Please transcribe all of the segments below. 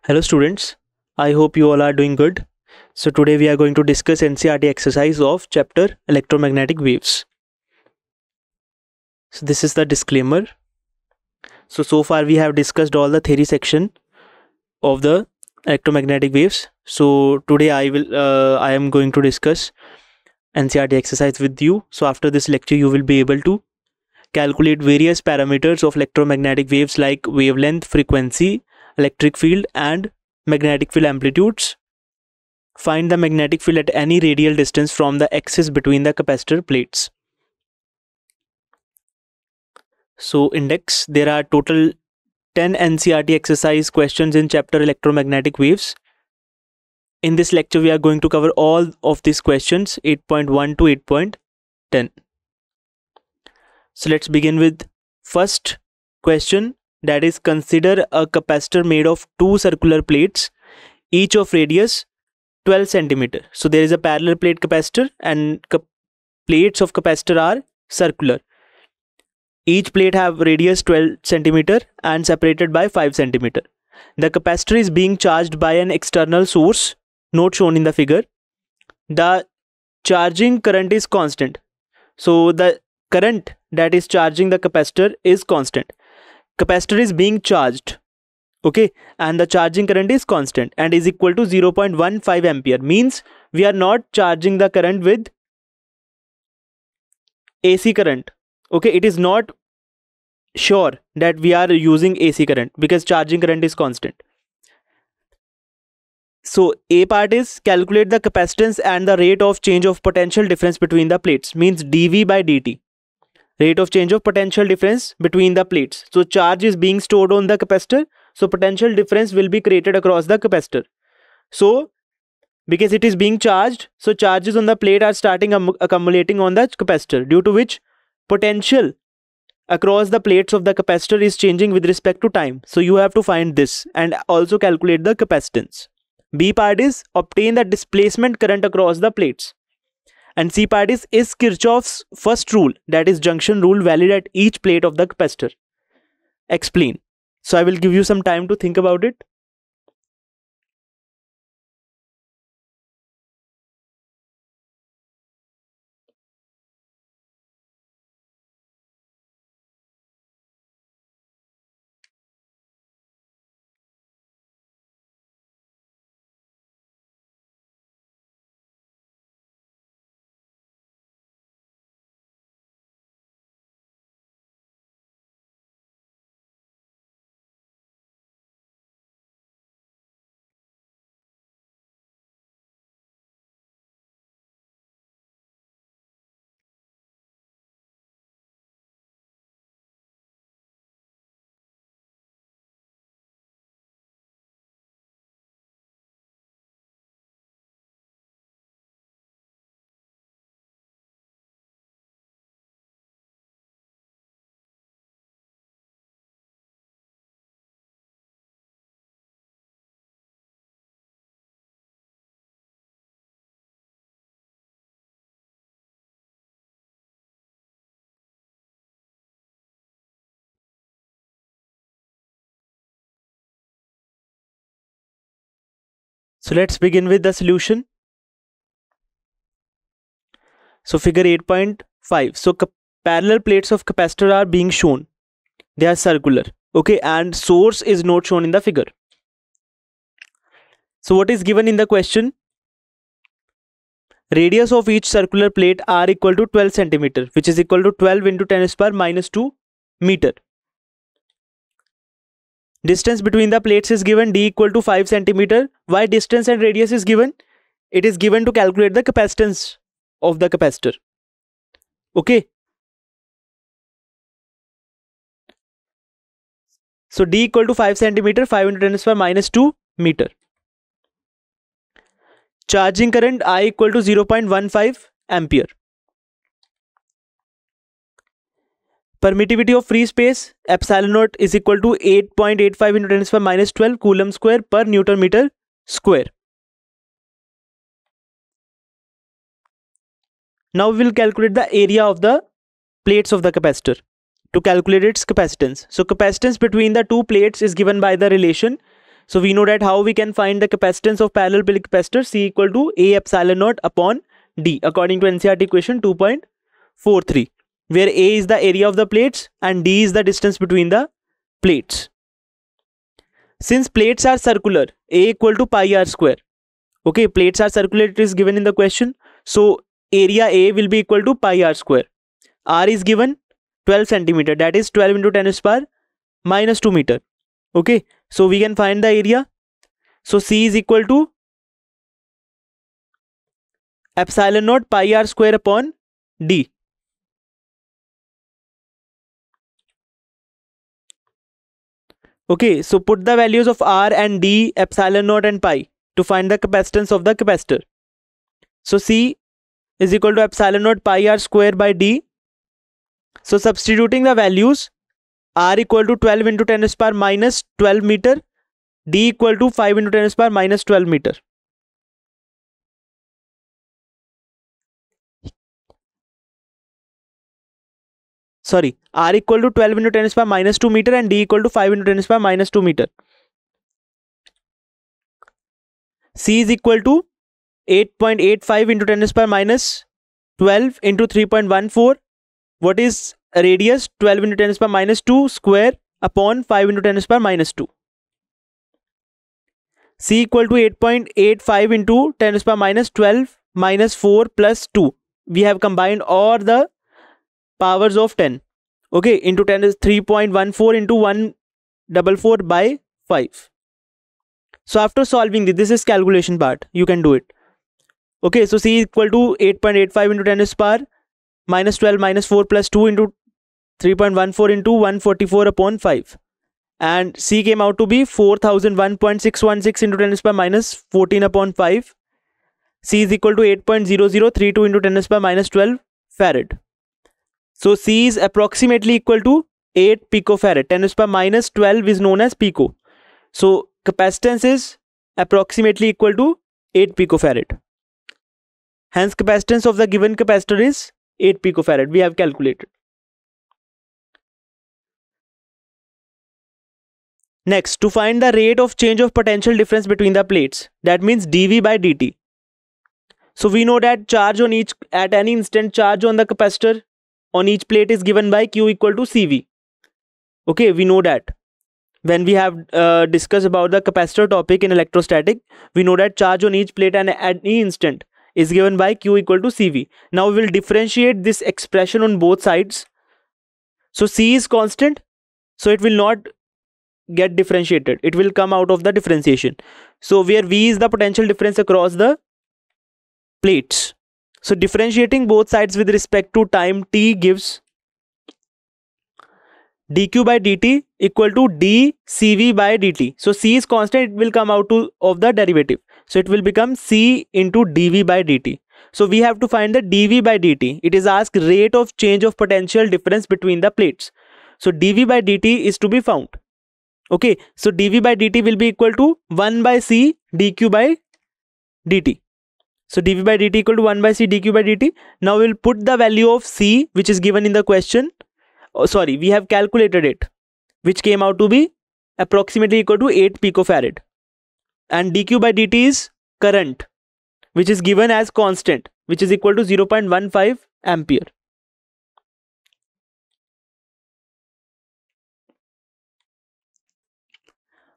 Hello students, I hope you all are doing good. So today we are going to discuss NCERT exercise of chapter electromagnetic waves. So this is the disclaimer. So far we have discussed all the theory section of the electromagnetic waves. So today I am going to discuss NCERT exercise with you. So after this lecture you will be able to calculate various parameters of electromagnetic waves like wavelength, frequency, electric field and magnetic field amplitudes. Find the magnetic field at any radial distance from the axis between the capacitor plates. So index, there are total 10 NCERT exercise questions in chapter electromagnetic waves. In this lecture we are going to cover all of these questions 8.1 to 8.10. So let's begin with first question, that is, consider a capacitor made of two circular plates, each of radius 12 centimeter. So there is a parallel plate capacitor and plates of capacitor are circular. Each plate have radius 12 centimeter and separated by 5 centimeter. The capacitor is being charged by an external source, not shown in the figure. The charging current is constant. So the current that is charging the capacitor is constant. Capacitor is being charged, okay, and the charging current is constant and is equal to 0.15 ampere. Means we are not charging the current with AC current, okay. It is not sure that we are using AC current because charging current is constant. So A part is calculate the capacitance and the rate of change of potential difference between the plates, means dV by dt, rate of change of potential difference between the plates. So charge is being stored on the capacitor, so potential difference will be created across the capacitor. So because it is being charged, so charges on the plate are starting accumulating on the capacitor, due to which potential across the plates of the capacitor is changing with respect to time. So you have to find this and also calculate the capacitance. B part is obtain the displacement current across the plates. And C part is Kirchhoff's first rule, that is junction rule, valid at each plate of the capacitor? Explain. So I will give you some time to think about it. So let's begin with the solution. So figure 8.5. So parallel plates of capacitor are being shown. They are circular, okay, and source is not shown in the figure. So what is given in the question? Radius of each circular plate are equal to 12 centimeter, which is equal to 12 into 10 to the power minus 2 meter. Distance between the plates is given, d equal to 5 centimeter. Why distance and radius is given? It is given to calculate the capacitance of the capacitor, okay. So d equal to 5 centimeter, 5 into 10 to the power minus 2 meter. Charging current I equal to 0.15 ampere. Permittivity of free space epsilon naught is equal to 8.85 into 10 to the power minus 12 coulomb square per Newton meter square. Now we will calculate the area of the plates of the capacitor to calculate its capacitance. So capacitance between the two plates is given by the relation So we know that how we can find the capacitance of parallel plate capacitor. C equal to A epsilon naught upon D according to NCERT equation 2.43, where A is the area of the plates and D is the distance between the plates. Since plates are circular, A equal to pi r square. Okay, plates are circular, it is given in the question. So area A will be equal to pi r square. R is given 12 centimeter, that is 12 into 10 to the power minus 2 meter. Okay, so we can find the area. So C is equal to epsilon naught pi r square upon D. Okay, so put the values of R and D, epsilon naught and pi to find the capacitance of the capacitor. So C is equal to epsilon naught pi r square by D. So substituting the values, R equal to 12 into 10 to the power minus 12 meter, D equal to 5 into 10 to the power minus 12 meter. Sorry, R equal to 12 into 10 to the power minus 2 meter and D equal to 5 into 10 to the power minus 2 meter. C is equal to 8.85 into 10 to the power minus 12 into 3.14. What is radius? 12 into 10 to the power minus 2 square upon 5 into 10 to the power minus 2. C equal to 8.85 into 10 to the power minus 12 minus 4 plus 2. We have combined all the powers of 10. Okay, into 10 is 3.14 into 144 by 5. So after solving this is calculation part. You can do it. Okay, so C equal to 8.85 into 10 to the power minus 12 minus 4 plus 2 into 3.14 into 144 upon 5. And C came out to be 4001.616 into 10 to the power minus 14 upon 5. C is equal to 8.0032 into 10 to the power minus 12 farad. So C is approximately equal to 8 picofarad. 10 to the power minus 12 is known as pico. So capacitance is approximately equal to 8 picofarad. Hence capacitance of the given capacitor is 8 picofarad. We have calculated. Next, to find the rate of change of potential difference between the plates, that means dV by dt. So we know that charge on each, at any instant, charge on the capacitor on each plate is given by Q equal to CV. Okay, we know that. When we have discussed about the capacitor topic in electrostatic, we know that charge on each plate and at any instant is given by Q equal to CV. Now we will differentiate this expression on both sides. So C is constant, so it will not get differentiated. It will come out of the differentiation. So where V is the potential difference across the plates. So differentiating both sides with respect to time t gives dq by dt equal to dcv by dt. So C is constant, it will come out of the derivative. So it will become C into dv by dt. So we have to find the dv by dt. It is asked rate of change of potential difference between the plates. So dv by dt is to be found. Okay, so dv by dt will be equal to 1 by c dq by dt. So dv by dt equal to 1 by c dq by dt. Now we will put the value of c which is given in the question. Oh, sorry, we have calculated it, which came out to be approximately equal to 8 picofarad. And dq by dt is current, which is given as constant, which is equal to 0.15 ampere.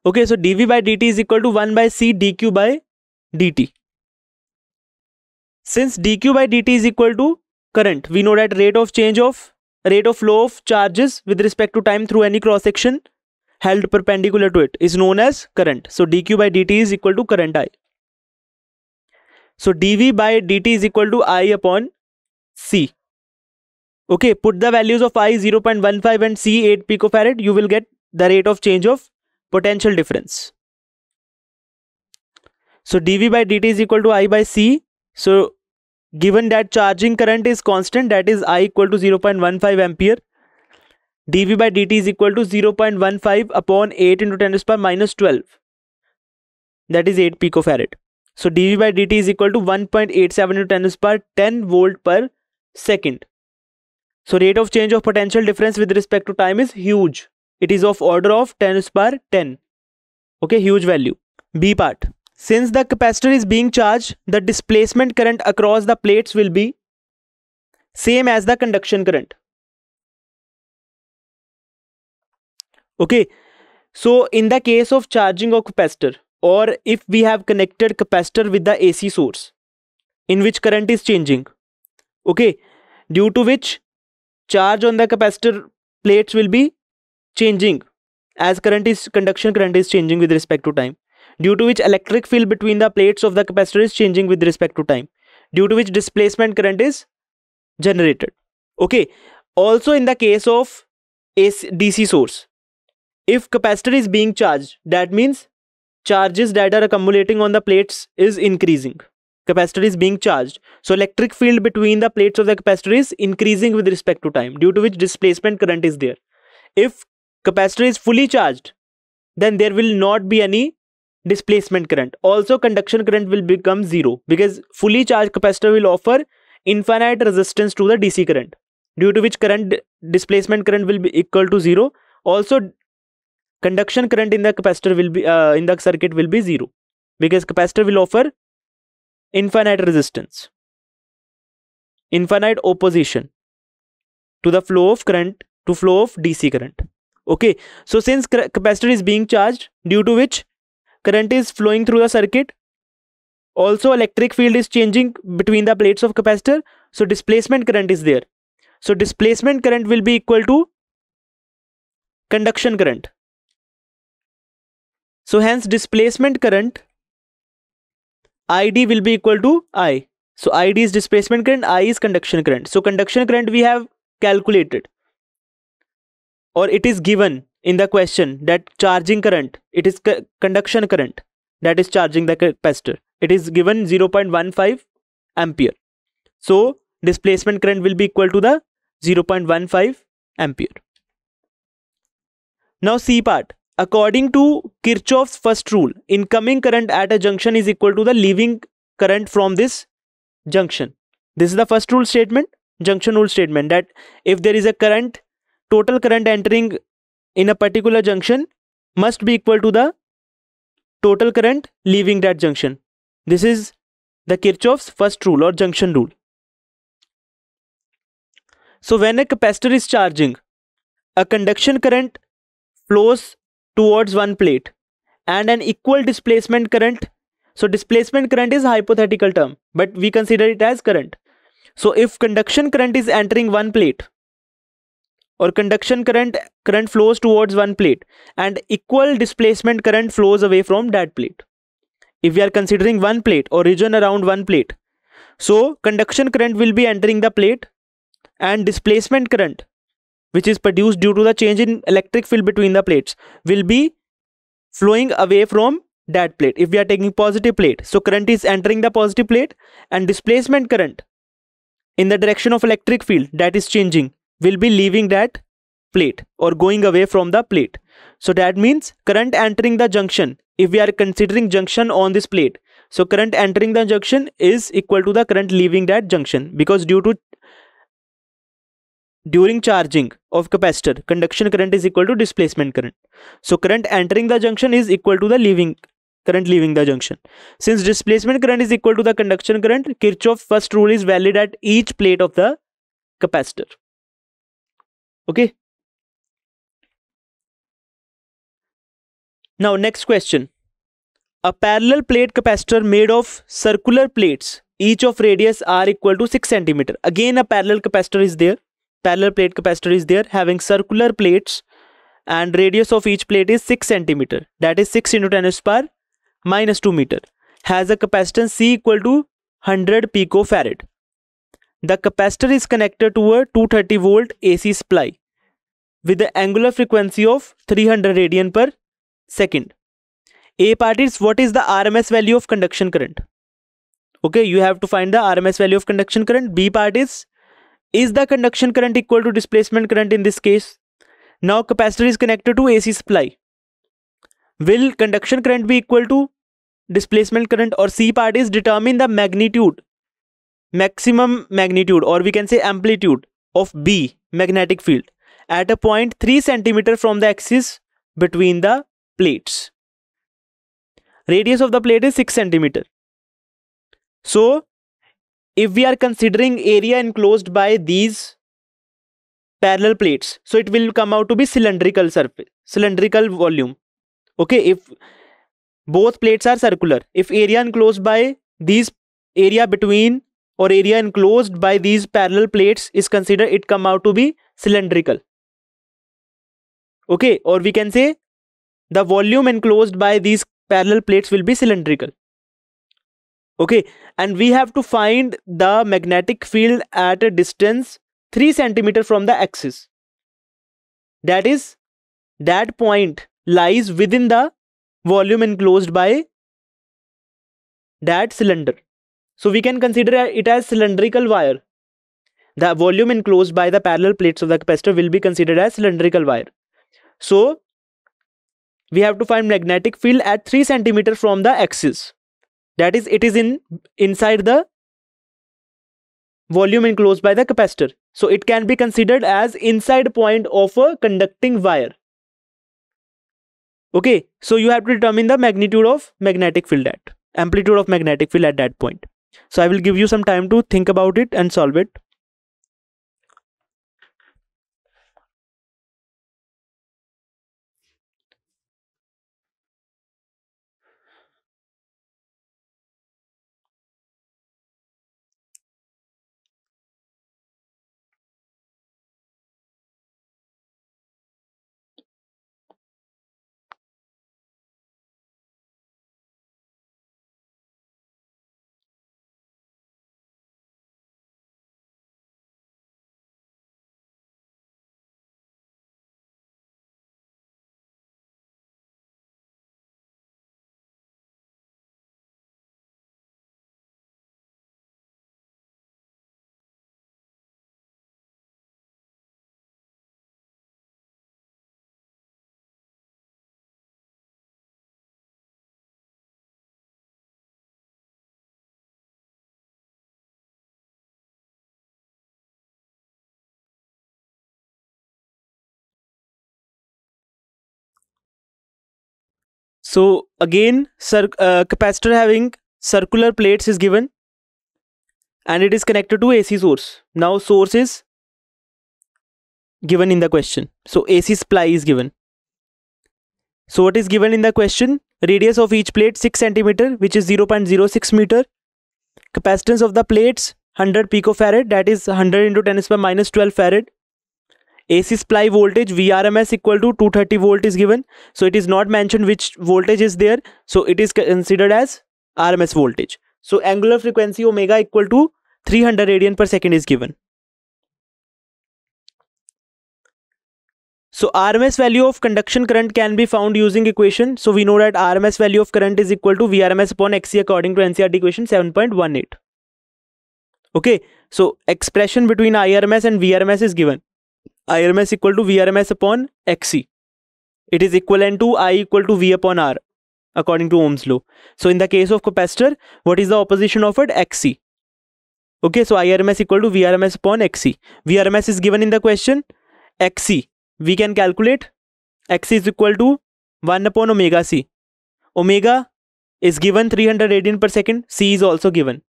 Okay, so dv by dt is equal to 1 by c dq by dt. Since dq by dt is equal to current, we know that rate of flow of charges with respect to time through any cross section held perpendicular to it is known as current. So dq by dt is equal to current I. So dv by dt is equal to I upon c. Okay, put the values of I 0.15 and c 8 picofarad. You will get the rate of change of potential difference. So dv by dt is equal to I by c. So given that charging current is constant, that is I equal to 0.15 ampere, dv by dt is equal to 0.15 upon 8 into 10 to the power minus 12, that is 8 picofarad. So dv by dt is equal to 1.87 into 10 to the power 10 volt per second. So rate of change of potential difference with respect to time is huge. It is of order of 10 to the power 10. Okay, huge value. B part. Since the capacitor is being charged, the displacement current across the plates will be same as the conduction current. Okay, so in the case of charging of capacitor, or if we have connected capacitor with the AC source in which current is changing, okay, due to which charge on the capacitor plates will be changing as conduction current is changing with respect to time, due to which electric field between the plates of the capacitor is changing with respect to time, due to which displacement current is generated. Okay, also in the case of DC source, if capacitor is being charged, that means charges that are accumulating on the plates is increasing. Capacitor is being charged, so electric field between the plates of the capacitor is increasing with respect to time, due to which displacement current is there. If capacitor is fully charged, then there will not be any displacement current. Also conduction current will become zero, because fully charged capacitor will offer infinite resistance to the DC current, due to which displacement current will be equal to zero. Also conduction current in the capacitor will be in the circuit will be zero, because capacitor will offer infinite resistance, infinite opposition to the flow of current, to flow of DC current. Okay, so since capacitor is being charged, due to which current is flowing through the circuit, also electric field is changing between the plates of capacitor, so displacement current is there. So displacement current will be equal to conduction current. So hence displacement current ID will be equal to I. So ID is displacement current, I is conduction current. So conduction current we have calculated, or it is given in the question that charging current, it is conduction current that is charging the capacitor. It is given 0.15 ampere. So displacement current will be equal to the 0.15 ampere. Now C part. According to Kirchhoff's first rule, incoming current at a junction is equal to the leaving current from this junction. This is the first rule statement, junction rule statement, that if there is a current, total current entering in a particular junction must be equal to the total current leaving that junction. This is the Kirchhoff's first rule or junction rule. So when a capacitor is charging, a conduction current flows towards one plate and an equal displacement current. So displacement current is a hypothetical term, but we consider it as current. So if conduction current is entering one plate, or conduction current flows towards one plate and equal displacement current flows away from that plate. If we are considering one plate or region around one plate, so conduction current will be entering the plate and displacement current, which is produced due to the change in electric field between the plates, will be flowing away from that plate. If we are taking positive plate, so current is entering the positive plate and displacement current in the direction of electric field that is changing will be leaving that plate or going away from the plate. So that means current entering the junction, if we are considering junction on this plate, so current entering the junction is equal to the current leaving that junction, because during charging of capacitor, conduction current is equal to displacement current. So current entering the junction is equal to the current leaving the junction. Since displacement current is equal to the conduction current, Kirchhoff's first rule is valid at each plate of the capacitor. Okay. Now next question. A parallel plate capacitor made of circular plates, each of radius r equal to 6 cm. Again a parallel capacitor is there. Parallel plate capacitor is there having circular plates and radius of each plate is 6 cm. That is 6 into 10 raised to power minus 2 meter. Has a capacitance C equal to 100 picofarad. The capacitor is connected to a 230 volt AC supply with the angular frequency of 300 radian per second. A part is what is the RMS value of conduction current. Okay, you have to find the RMS value of conduction current. B part is the conduction current equal to displacement current in this case? Now capacitor is connected to AC supply. Will conduction current be equal to displacement current? Or C part is determine the magnitude, maximum magnitude, or we can say amplitude of B magnetic field at a point 3 cm from the axis between the plates. Radius of the plate is 6 centimeter. So if we are considering area enclosed by these parallel plates, so it will come out to be cylindrical surface, cylindrical volume. Okay, if both plates are circular, if area enclosed by these, area between or area enclosed by these parallel plates is considered, it come out to be cylindrical. Okay, or we can say the volume enclosed by these parallel plates will be cylindrical. Okay, and we have to find the magnetic field at a distance 3 centimeter from the axis. That is, that point lies within the volume enclosed by that cylinder. So we can consider it as cylindrical wire. The volume enclosed by the parallel plates of the capacitor will be considered as cylindrical wire. So we have to find magnetic field at 3 centimeter from the axis. That is, it is inside the volume enclosed by the capacitor. So it can be considered as inside point of a conducting wire. Okay, so you have to determine the magnitude of magnetic field at, amplitude of magnetic field at that point. So I will give you some time to think about it and solve it. So again, capacitor having circular plates is given and it is connected to AC source. Now source is given in the question. So AC supply is given. So what is given in the question? Radius of each plate 6 centimeter, which is 0.06 meter. Capacitance of the plates 100 picofarad, that is 100 into 10 to the power minus 12 farad. AC supply voltage VRMS equal to 230 volt is given. So it is not mentioned which voltage is there. So it is considered as RMS voltage. So angular frequency omega equal to 300 radian per second is given. So RMS value of conduction current can be found using equation. So we know that RMS value of current is equal to VRMS upon XC according to NCERT equation 7.18. Okay, so expression between IRMS and VRMS is given. IRMS equal to VRMS upon XC. It is equivalent to I equal to V upon R according to Ohm's law. So in the case of capacitor, what is the opposition of it? XC. Okay, so IRMS equal to VRMS upon XC. VRMS is given in the question. XC, we can calculate. XC is equal to 1 upon omega C. Omega is given 300 radian per second. C is also given.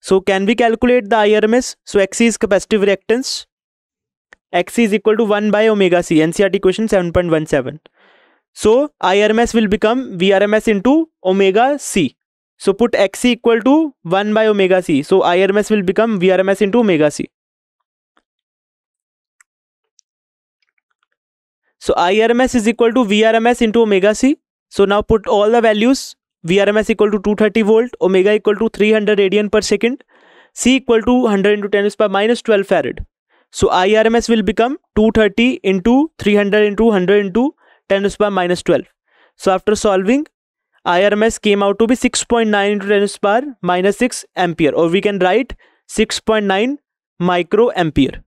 So can we calculate the IRMS? So XC is capacitive reactance. XC is equal to 1 by omega C. NCERT equation 7.17. So IRMS will become VRMS into omega C. So put XC equal to 1 by omega C. So IRMS will become VRMS into omega C. So IRMS is equal to VRMS into omega C. So now put all the values. VRMS equal to 230 volt, omega equal to 300 radian per second, C equal to 100 into 10 to the power minus 12 farad. So IRMS will become 230 into 300 into 100 into 10 to the power minus 12. So after solving, IRMS came out to be 6.9 into 10 to the power minus 6 ampere, or we can write 6.9 microampere.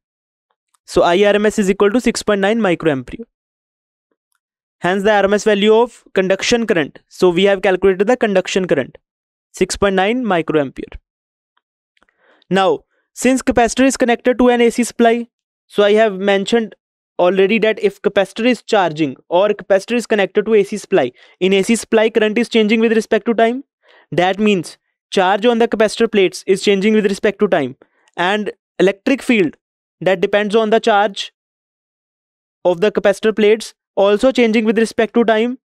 So IRMS is equal to 6.9 microampere. Hence the RMS value of conduction current. So we have calculated the conduction current, 6.9 microampere. Now, since capacitor is connected to an AC supply, so I have mentioned already that if capacitor is charging or capacitor is connected to AC supply, in AC supply current is changing with respect to time. That means charge on the capacitor plates is changing with respect to time, and electric field that depends on the charge of the capacitor plates also changing with respect to time.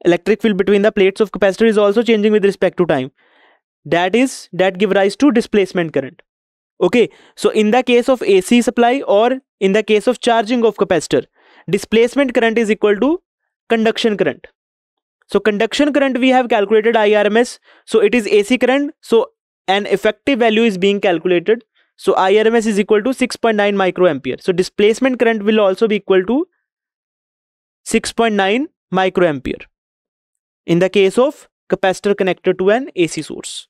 Electric field between the plates of capacitor is also changing with respect to time. That give rise to displacement current. Okay, so in the case of AC supply or in the case of charging of capacitor, displacement current is equal to conduction current. So conduction current we have calculated IRMS, so it is AC current, so an effective value is being calculated. So IRMS is equal to 6.9 microampere. So displacement current will also be equal to 6.9 microampere in the case of capacitor connected to an AC source.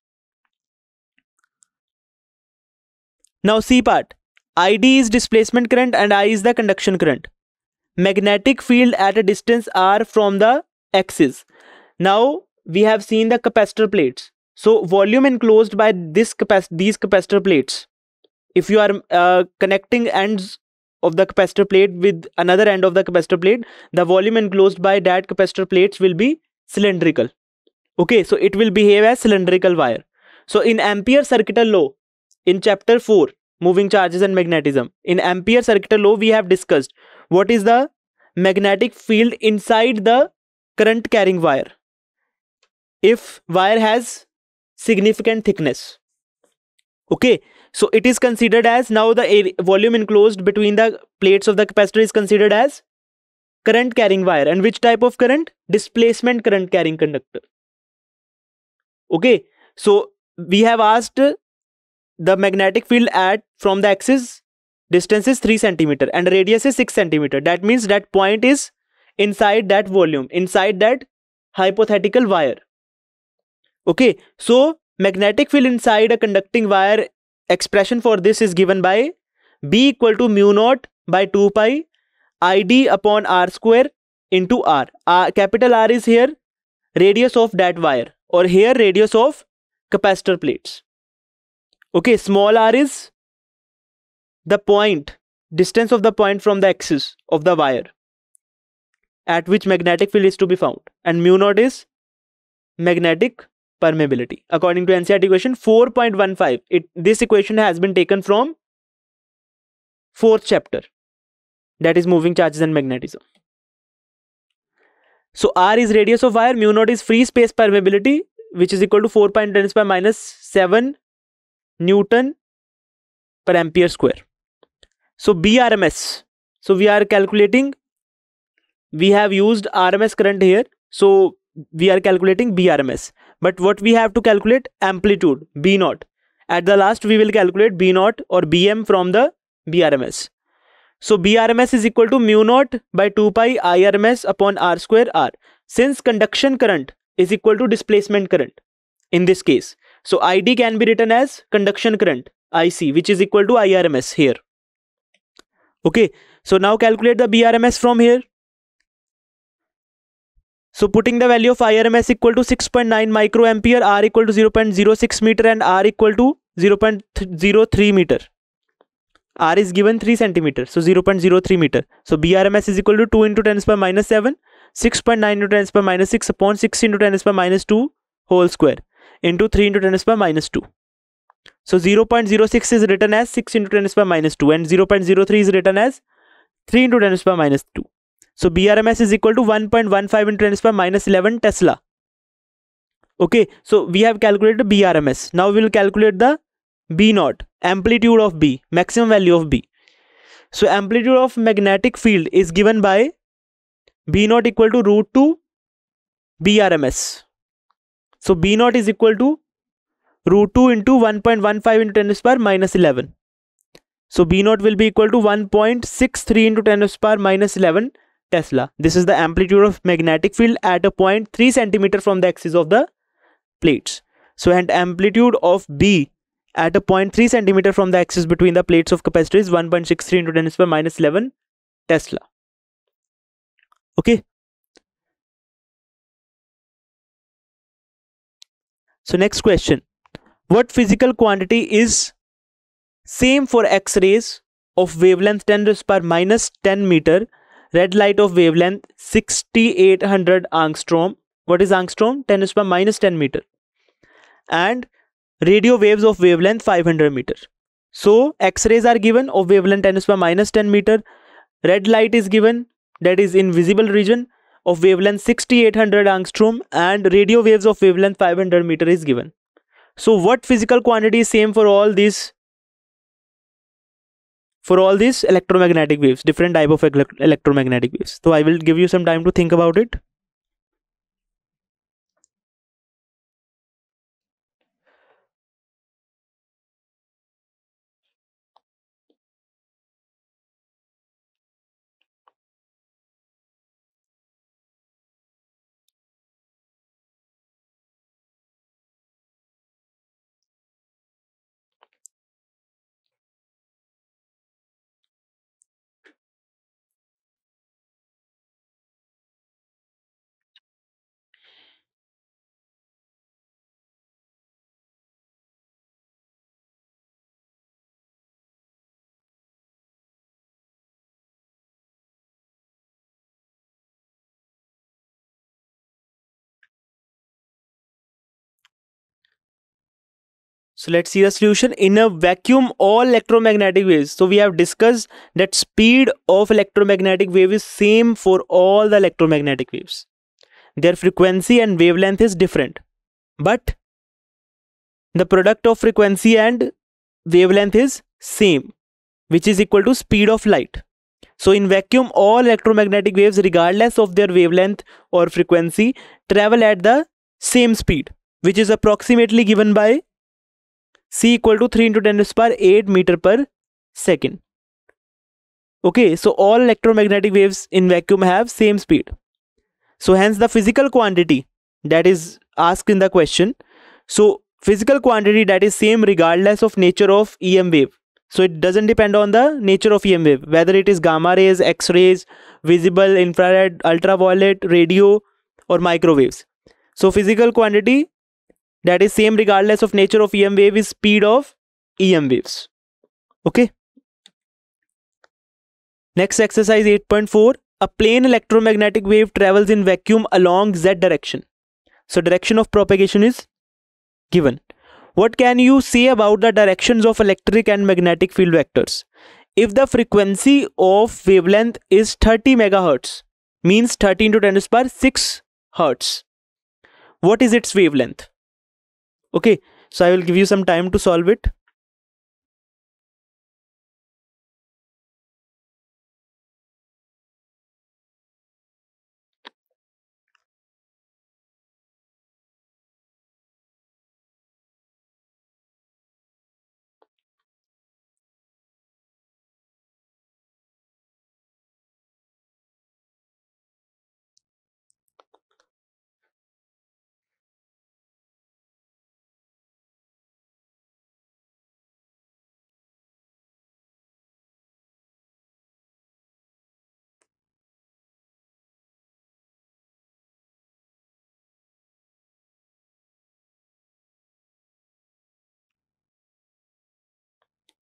Now C part, ID is displacement current and I is the conduction current. Magnetic field at a distance r from the axis. Now we have seen the capacitor plates. So volume enclosed by these capacitor plates. If you are connecting ends of the capacitor plate with another end of the capacitor plate, the volume enclosed by that capacitor plates will be cylindrical. Okay, so it will behave as cylindrical wire. So in Ampere circuital law, in chapter 4, moving charges and magnetism, in Ampere circuital law we have discussed what is the magnetic field inside the current carrying wire if wire has significant thickness. Okay, so it is considered as, now the volume enclosed between the plates of the capacitor is considered as current carrying wire. And which type of current? Displacement current carrying conductor. Okay, so we have asked the magnetic field at from the axis, distance is 3 centimeter and radius is 6 centimeter. That means that point is inside that volume, inside that hypothetical wire. Okay, so magnetic field inside a conducting wire, expression for this is given by B equal to mu naught by 2 pi ID upon R square into R. Capital R is here radius of that wire, or here radius of capacitor plates. Okay, small r is the point, distance of the point from the axis of the wire at which magnetic field is to be found, and mu naught is magnetic permeability. According to NCERT equation 4.15, this equation has been taken from 4th chapter, that is moving charges and magnetism. So R is radius of wire, mu naught is free space permeability, which is equal to 4.10⁻⁷ Newton per ampere square. So BRMS, so we are calculating, we have used RMS current here, so we are calculating BRMS, but what we have to calculate? Amplitude, B naught. At the last we will calculate B naught or BM from the BRMS. So BRMS is equal to mu naught by 2 pi IRMS upon R square R. Since conduction current is equal to displacement current in this case, so ID can be written as conduction current IC, which is equal to IRMS here. Okay, so now calculate the BRMS from here. So putting the value of IRMS equal to 6.9 microampere, R equal to 0.06 meter and R equal to 0.03 meter. R is given 3 centimeter, so 0.03 meter. So BRMS is equal to 2 into 10⁻⁷, 6.9 into 10⁻⁶ upon 6 into 10⁻² whole square into 3 into 10⁻². So 0.06 is written as 6 into 10⁻² and 0.03 is written as 3 into 10⁻². So BRMS is equal to 1.15 into 10⁻11 Tesla. Okay, so we have calculated BRMS. Now we will calculate the B naught, amplitude of B, maximum value of B. So amplitude of magnetic field is given by B naught equal to √2 BRMS. So B naught is equal to √2 into 1.15 into 10⁻11. So B naught will be equal to 1.63 into 10⁻11 Tesla. This is the amplitude of magnetic field at a point 3 centimeter from the axis of the plates. So and amplitude of B at a point 3 centimeter from the axis between the plates of capacitor is 1.63 into 10⁻11 Tesla. Okay. So next question. What physical quantity is same for X-rays of wavelength 10 raised power minus 10 meter, red light of wavelength 6800 angstrom. What is angstrom? 10 raised power minus 10 meter. And radio waves of wavelength 500 meter. So X-rays are given of wavelength 10 raised power minus 10 meter. Red light is given, that is in visible region, of wavelength 6800 angstrom, and radio waves of wavelength 500 meter is given. So what physical quantity is same for all these electromagnetic waves, different type of electromagnetic waves? So I will give you some time to think about it. So let's see the solution. In a vacuum, all electromagnetic waves. So we have discussed that speed of electromagnetic wave is same for all the electromagnetic waves. Their frequency and wavelength is different, but the product of frequency and wavelength is same, which is equal to speed of light. So in vacuum, all electromagnetic waves, regardless of their wavelength or frequency, travel at the same speed, which is approximately given by c equal to 3 into 10 raised power 8 meter per second. Okay, so all electromagnetic waves in vacuum have same speed. So hence the physical quantity that is asked in the question. So physical quantity that is same regardless of nature of EM wave. So it doesn't depend on the nature of EM wave, whether it is gamma rays, X-rays, visible, infrared, ultraviolet, radio or microwaves. So physical quantity that is same regardless of nature of EM wave is speed of EM waves. Okay. Next exercise 8.4. A plane electromagnetic wave travels in vacuum along z direction. So direction of propagation is given. What can you say about the directions of electric and magnetic field vectors? If the frequency of wavelength is 30 megahertz, means 30 into 10 to the power 6 hertz, what is its wavelength? Okay, so I will give you some time to solve it.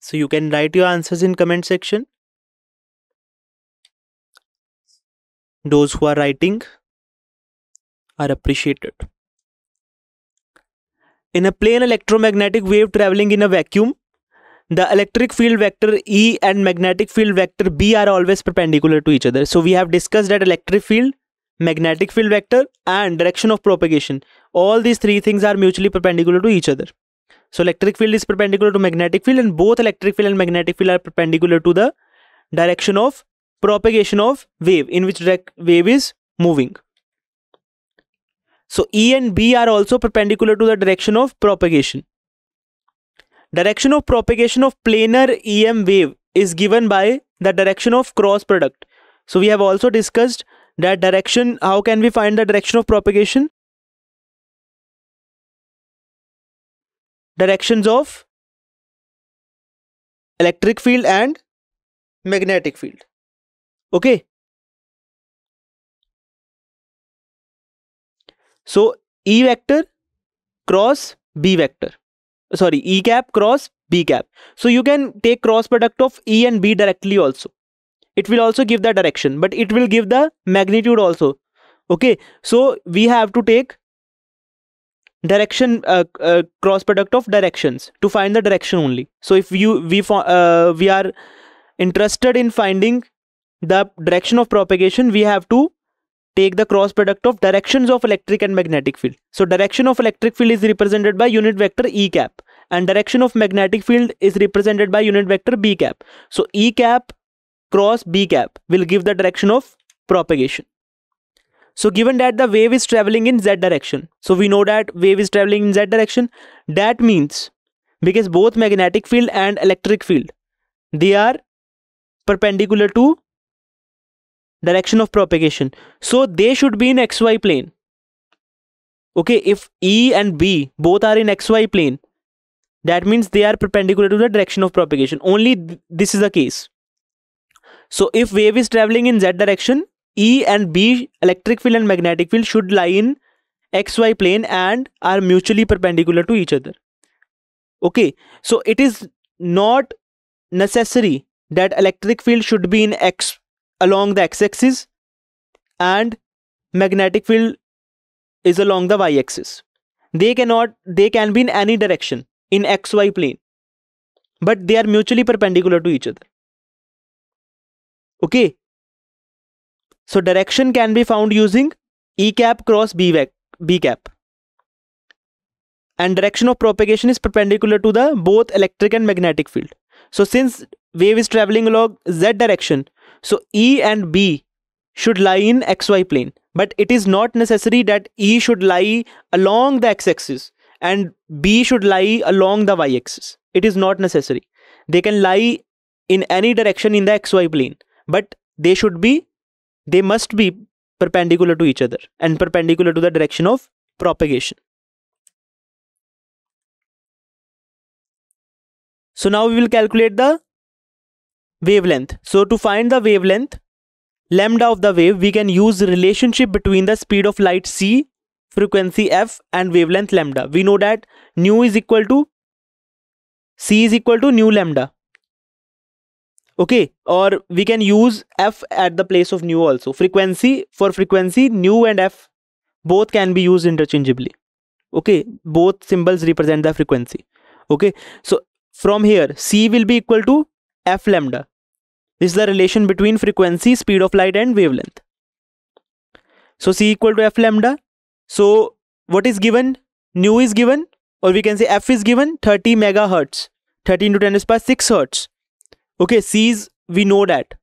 So you can write your answers in comment section. Those who are writing are appreciated. In a plane electromagnetic wave traveling in a vacuum, the electric field vector E and magnetic field vector B are always perpendicular to each other. So we have discussed that electric field, magnetic field vector and direction of propagation, all these three things are mutually perpendicular to each other. So electric field is perpendicular to magnetic field, and both electric field and magnetic field are perpendicular to the direction of propagation of wave, in which wave is moving. So E and B are also perpendicular to the direction of propagation. Direction of propagation of planar EM wave is given by the direction of cross product. So we have also discussed that direction. How can we find the direction of propagation? Directions of electric field and magnetic field. Okay. So E vector cross B vector. Sorry, E cap cross B cap. So you can take cross product of E and B directly also. It will also give the direction, but it will give the magnitude also. Okay, so we have to take direction, cross product of directions to find the direction only. So if we are interested in finding the direction of propagation, we have to take the cross product of directions of electric and magnetic field. So direction of electric field is represented by unit vector E cap, and direction of magnetic field is represented by unit vector B cap. So E cap cross B cap will give the direction of propagation. So given that the wave is traveling in Z direction, so we know that wave is traveling in Z direction. That means, because both magnetic field and electric field, they are perpendicular to direction of propagation, so they should be in XY plane. Okay, if E and B both are in XY plane, that means they are perpendicular to the direction of propagation. Only this is the case. So if wave is traveling in Z direction, E and B, electric field and magnetic field, should lie in XY plane and are mutually perpendicular to each other. Okay, so it is not necessary that electric field should be in X along the x-axis and magnetic field is along the y-axis. They can be in any direction in XY plane, but they are mutually perpendicular to each other. Okay, so direction can be found using E cap cross B cap, and direction of propagation is perpendicular to the both electric and magnetic field. So since wave is traveling along Z direction, so E and B should lie in XY plane, but it is not necessary that E should lie along the x-axis and B should lie along the y-axis. It is not necessary. They can lie in any direction in the XY plane, but they must be perpendicular to each other and perpendicular to the direction of propagation. So now we will calculate the wavelength. So to find the wavelength, lambda of the wave, we can use the relationship between the speed of light c, frequency f and wavelength lambda. We know that nu is equal to c is equal to nu lambda. Okay, or we can use f at the place of nu also. For frequency, nu and f both can be used interchangeably. Okay, both symbols represent the frequency. Okay, so from here c will be equal to f lambda. This is the relation between frequency, speed of light and wavelength. So c equal to f lambda. So what is given? Nu is given, or we can say f is given 30 megahertz, 13 to 10 to the power 6 hertz. Okay, c is, we know that.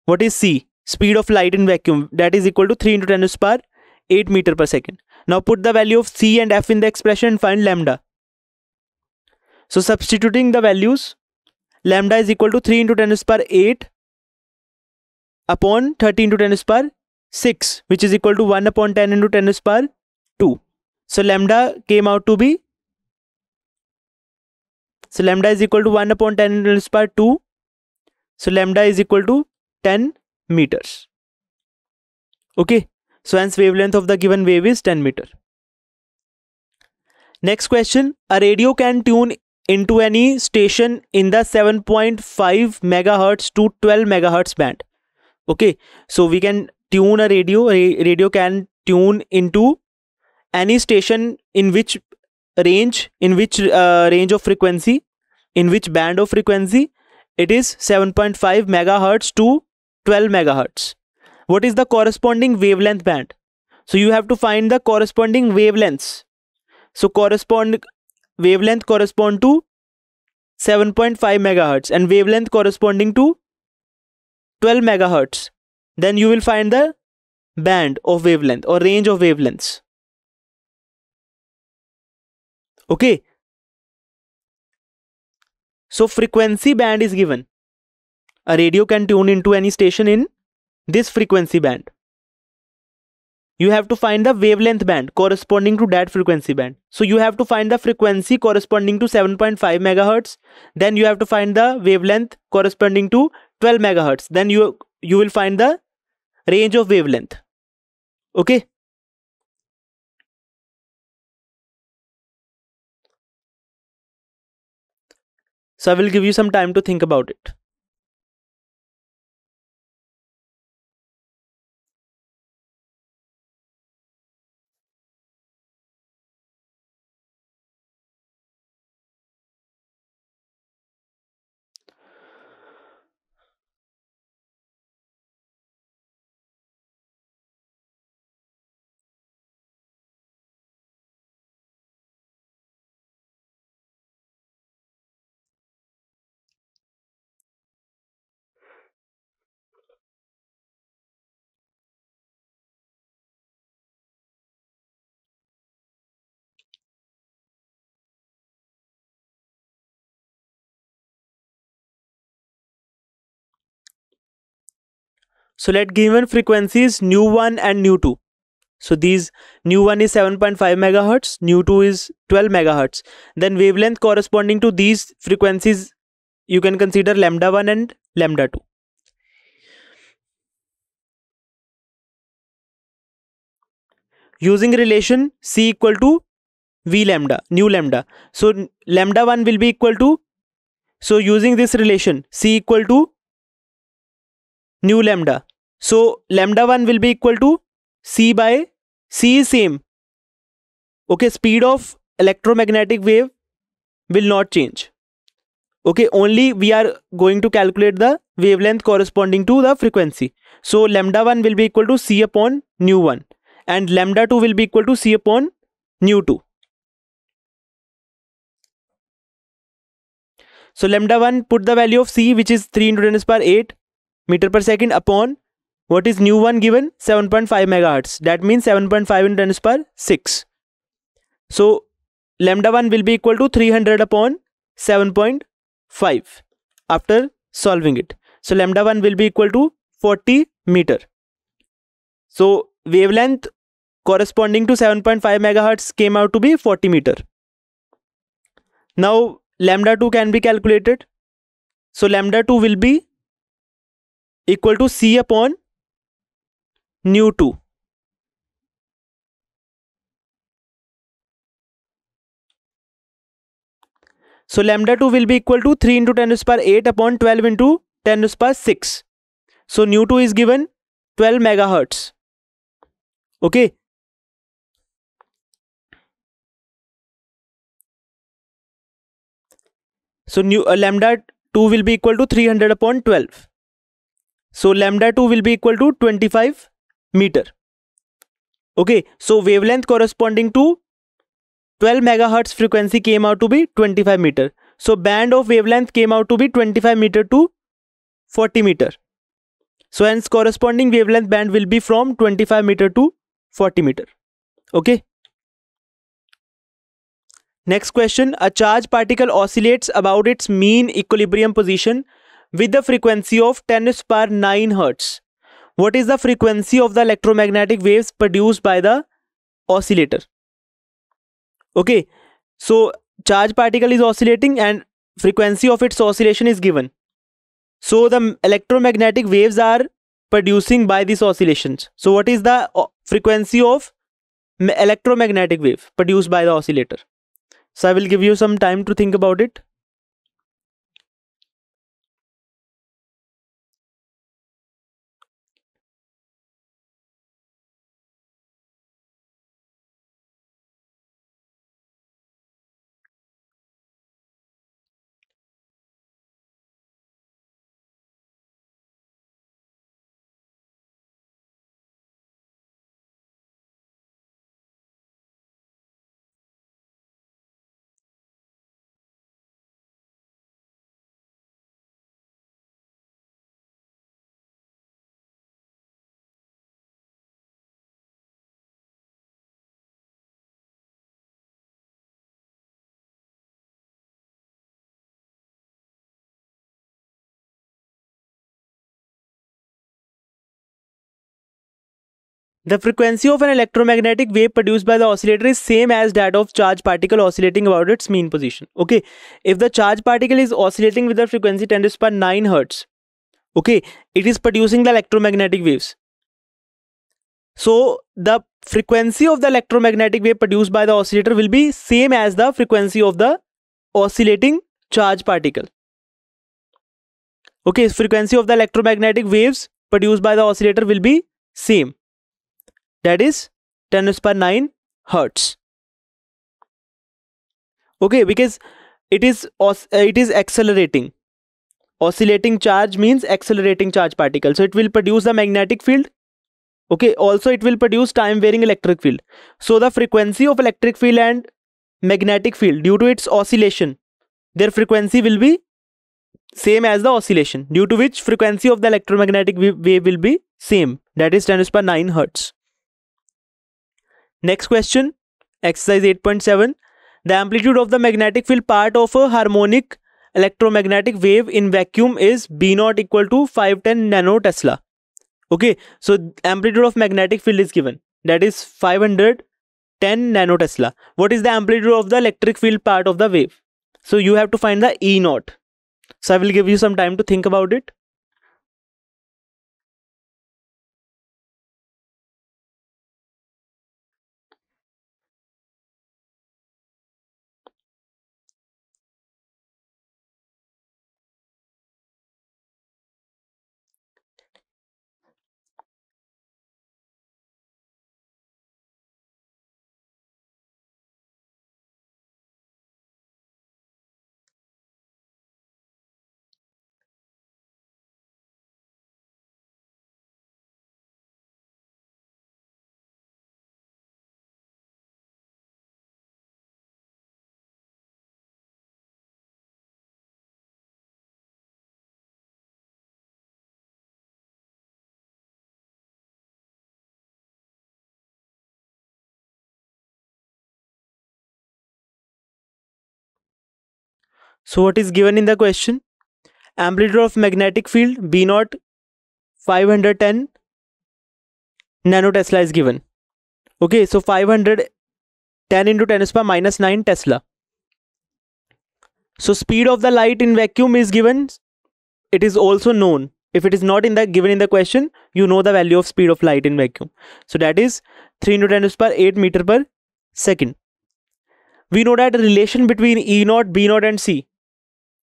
What is c? Speed of light in vacuum, that is equal to 3 into 10 to the power 8 meter per second. Now put the value of c and f in the expression and find lambda. So substituting the values, lambda is equal to 3 into 10 to the power 8 upon 13 to 10 to the power 6, which is equal to 1 upon 10 into 10 to the power 2. So lambda came out to be, so lambda is equal to 1 upon 10 into 10 to the power 2. So lambda is equal to 10 meters. Okay, so hence wavelength of the given wave is 10 meter. Next question, a radio can tune into any station in the 7.5 megahertz to 12 megahertz band. Okay, so we can tune a radio. Radio can tune into any station in which range, range of frequency, in which band of frequency. It is 7.5 megahertz to 12 megahertz. What is the corresponding wavelength band? So you have to find the corresponding wavelengths. So wavelength correspond to 7.5 megahertz and wavelength corresponding to 12 megahertz. Then you will find the band of wavelength or range of wavelengths. Okay. So frequency band is given. A radio can tune into any station in this frequency band. You have to find the wavelength band corresponding to that frequency band. So you have to find the frequency corresponding to 7.5 megahertz. Then you have to find the wavelength corresponding to 12 megahertz. Then you will find the range of wavelength. Okay. So I will give you some time to think about it. So let given frequencies nu1 and nu2. So these nu1 is 7.5 megahertz, nu2 is 12 megahertz. Then wavelength corresponding to these frequencies, you can consider lambda 1 and lambda 2. Using relation C equal to V lambda, nu lambda. So lambda 1 will be equal to, so using this relation C equal to nu lambda. So lambda 1 will be equal to C by C is same. Okay, speed of electromagnetic wave will not change. Okay, only we are going to calculate the wavelength corresponding to the frequency. So lambda 1 will be equal to C upon nu 1 and lambda 2 will be equal to C upon nu 2. So lambda 1, put the value of C, which is 3 into 10 to the power 8 meter per second, upon what is nu 1 given, 7.5 megahertz. That means 7.5 into 10 to the power 6. So lambda 1 will be equal to 300 upon 7.5 after solving it. So lambda 1 will be equal to 40 meter. So wavelength corresponding to 7.5 megahertz came out to be 40 meter. Now lambda 2 can be calculated. So lambda 2 will be equal to C upon nu 2. So lambda 2 will be equal to 3 into 10 to the power 8 upon 12 into 10 to the power 6. So nu 2 is given 12 megahertz. Okay. So lambda 2 will be equal to 300 upon 12. So lambda 2 will be equal to 25 meter. Okay. So wavelength corresponding to 12 megahertz frequency came out to be 25 meter. So band of wavelength came out to be 25 meter to 40 meter. So hence corresponding wavelength band will be from 25 meter to 40 meter. Okay. Next question. A charged particle oscillates about its mean equilibrium position with the frequency of 10 to the power 9 hertz. What is the frequency of the electromagnetic waves produced by the oscillator? Okay. So charged particle is oscillating and frequency of its oscillation is given. So the electromagnetic waves are producing by these oscillations. So what is the frequency of electromagnetic wave produced by the oscillator? So I will give you some time to think about it. The frequency of an electromagnetic wave produced by the oscillator is same as that of charged particle oscillating about its mean position. Okay, if the charged particle is oscillating with the frequency 10 to the power 9 hertz, okay, it is producing the electromagnetic waves. So the frequency of the electromagnetic wave produced by the oscillator will be same as the frequency of the oscillating charge particle. Okay, frequency of the electromagnetic waves produced by the oscillator will be same. That is 10 to the power 9 hertz. Okay, because it is accelerating. Oscillating charge means accelerating charge particle. So it will produce the magnetic field. Okay, also it will produce time varying electric field. So the frequency of electric field and magnetic field, due to its oscillation, their frequency will be same as the oscillation, due to which frequency of the electromagnetic wave will be same, that is 10 to the power 9 hertz. Next question, exercise 8.7. The amplitude of the magnetic field part of a harmonic electromagnetic wave in vacuum is B naught equal to 510 nanotesla. Okay, so amplitude of magnetic field is given, that is 510 nanotesla. What is the amplitude of the electric field part of the wave? So you have to find the E naught. So I will give you some time to think about it. So what is given in the question? Amplitude of magnetic field B naught 510 nanotesla is given. Okay, so 510 into 10 to the power minus 9 Tesla. So speed of the light in vacuum is given. It is also known. If it is not given in the question, you know the value of speed of light in vacuum. So that is 3 into 10 to the power 8 meter per second. We know that relation between E naught, B naught and C,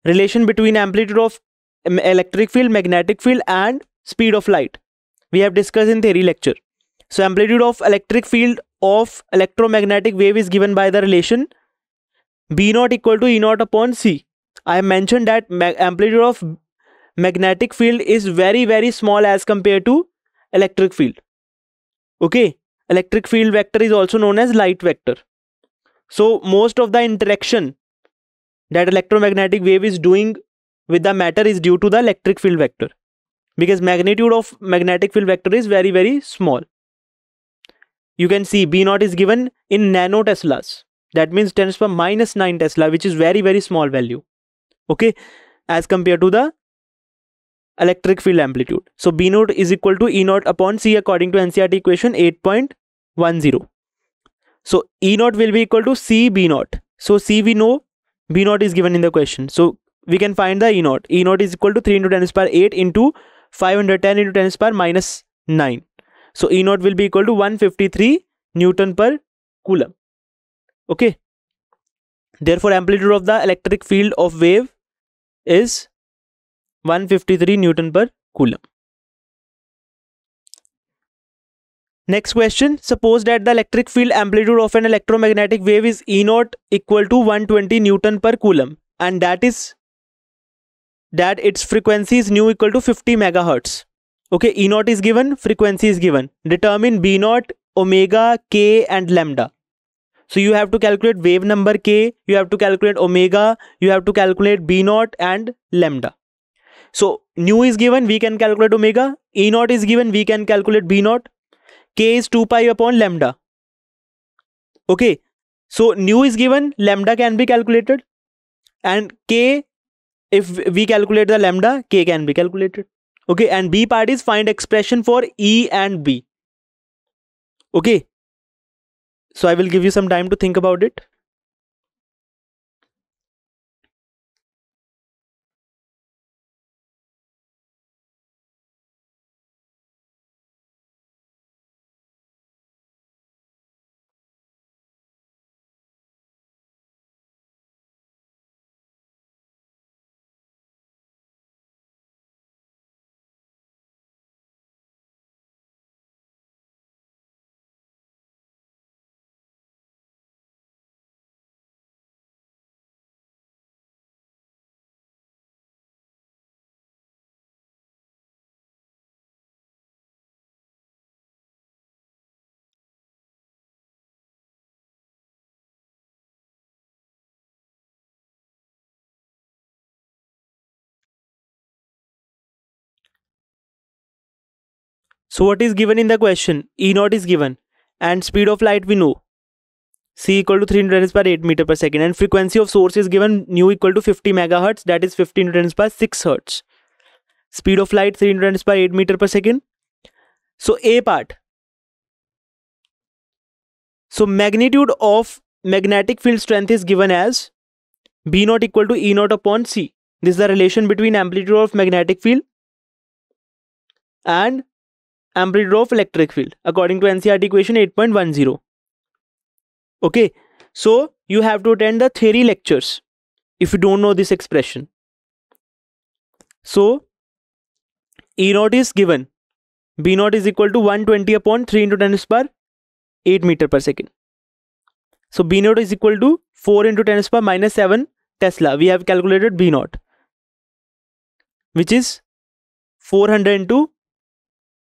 relation between amplitude of electric field, magnetic field and speed of light, we have discussed in theory lecture. So amplitude of electric field of electromagnetic wave is given by the relation B naught equal to E naught upon C. I have mentioned that amplitude of magnetic field is very small as compared to electric field. Okay, electric field vector is also known as light vector. So most of the interaction that electromagnetic wave is doing with the matter is due to the electric field vector, because magnitude of magnetic field vector is very small. You can see B naught is given in nanoteslas. That means 10 to the power minus 9 Tesla, which is very small value. Okay, as compared to the electric field amplitude. So B naught is equal to E naught upon C according to NCERT equation 8.10. So E naught will be equal to C B naught. So C we know, B naught is given in the question. So we can find the E naught. E naught is equal to 3 into 10 to the power 8 into 510 into 10 to the power minus 9. So E naught will be equal to 153 Newton per Coulomb. Okay. Therefore, amplitude of the electric field of wave is 153 Newton per Coulomb. Next question. Suppose that the electric field amplitude of an electromagnetic wave is E naught equal to 120 Newton per Coulomb, and that its frequency is nu equal to 50 megahertz. Okay, E naught is given, frequency is given. Determine B naught, omega, K and lambda. So you have to calculate wave number K, you have to calculate omega, you have to calculate B naught and lambda. So nu is given, we can calculate omega. E naught is given, we can calculate B naught. K is 2 pi upon lambda. Okay, so nu is given, lambda can be calculated, and K, if we calculate the lambda, K can be calculated. Okay, and B part is find expression for E and B. Okay, so I will give you some time to think about it. So what is given in the question? E naught is given, and speed of light we know, c equal to 3 into 10 raised power 8 meter per second, and frequency of source is given, nu equal to 50 megahertz, that is 50 into 10 raised power 6 hertz. Speed of light 3 into 10 raised power 8 meter per second. So A part. So magnitude of magnetic field strength is given as B naught equal to E naught upon C. This is the relation between amplitude of magnetic field and amplitude of electric field according to NCERT equation 8.10. Okay, so you have to attend the theory lectures if you don't know this expression. So E naught is given, B naught is equal to 120 upon 3 into 10 raised power 8 meter per second. So B naught is equal to 4 into 10 raised power minus 7 Tesla. We have calculated B naught, which is 400 into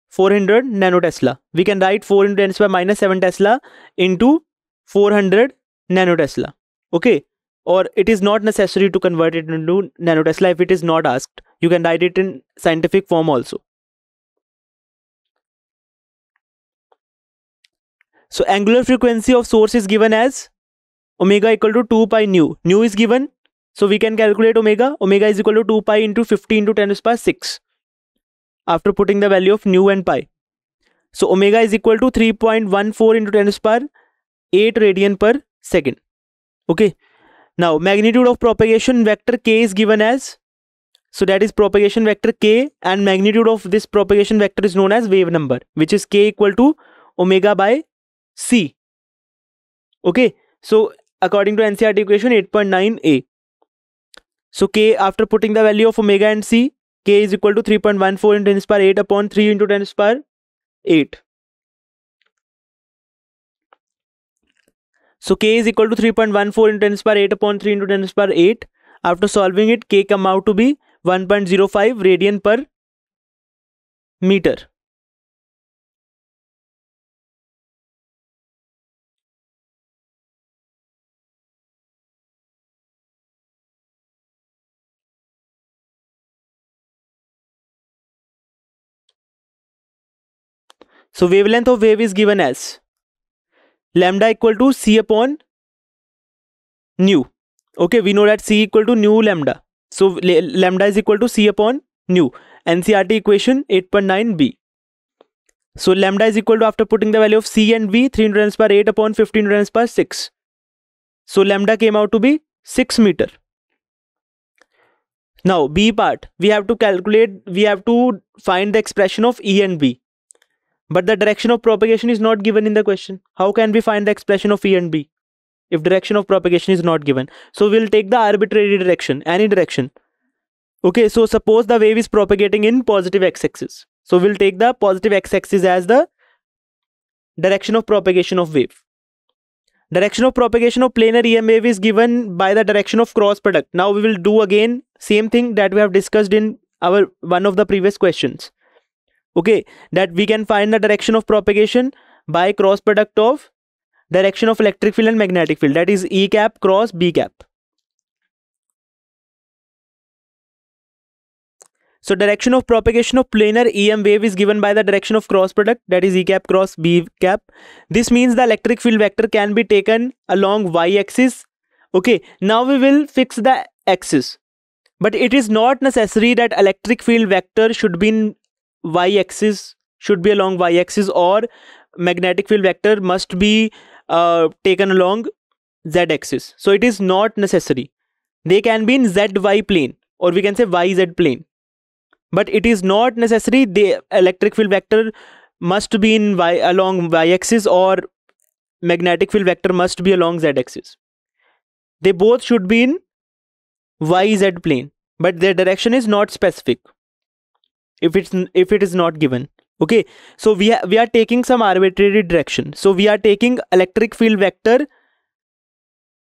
400 nanotesla. We can write 4 into 10 raised power minus 7 Tesla into 400 nanotesla. Okay, or it is not necessary to convert it into nanotesla if it is not asked. You can write it in scientific form also. So angular frequency of source is given as omega equal to 2 pi nu. Nu is given, so we can calculate omega. Omega is equal to 2 pi into 50 into 10 raised power 6 after putting the value of nu and pi. So omega is equal to 3.14 into 10 raised power 8 radian per second. Okay, now magnitude of propagation vector k is given as, so that is propagation vector k, and magnitude of this propagation vector is known as wave number, which is k equal to omega by c. Okay, so according to NCERT equation 8.9a. So k, after putting the value of omega and c, k is equal to 3.14 into 10 raised power 8 upon 3 into 10 raised power 8. So k is equal to 3.14 into 10 raised power 8 upon 3 into 10 raised power 8. After solving it, k come out to be 1.05 radian per meter. So wavelength of wave is given as lambda equal to c upon nu. Okay, we know that c equal to nu lambda. So lambda is equal to c upon nu. NCERT equation 8.9b. So lambda is equal to, after putting the value of c and v, 3 into 10 raised power 8 upon 15 into 10 raised power 6. So lambda came out to be 6 meter. Now B part, we have to find the expression of E and B. But the direction of propagation is not given in the question. How can we find the expression of E and B if direction of propagation is not given? So we'll take the arbitrary direction, any direction. Okay, so suppose the wave is propagating in positive x-axis. So we'll take the positive x-axis as the direction of propagation of wave. Direction of propagation of planar EM wave is given by the direction of cross product. Now we will do again same thing that we have discussed in our one of the previous questions. Okay, that we can find the direction of propagation by cross product of direction of electric field and magnetic field, that is E cap cross B cap. So direction of propagation of planar EM wave is given by the direction of cross product, that is E cap cross B cap. This means the electric field vector can be taken along y axis. Okay, now we will fix the axis, but it is not necessary that electric field vector should be in y axis, should be along y axis, or magnetic field vector must be taken along z axis. So it is not necessary. They can be in zy plane, or we can say yz plane, but it is not necessary the electric field vector must be in along y axis, or magnetic field vector must be along z axis. They both should be in yz plane, but their direction is not specific if it is not given. Okay, so we are taking some arbitrary direction. So we are taking electric field vector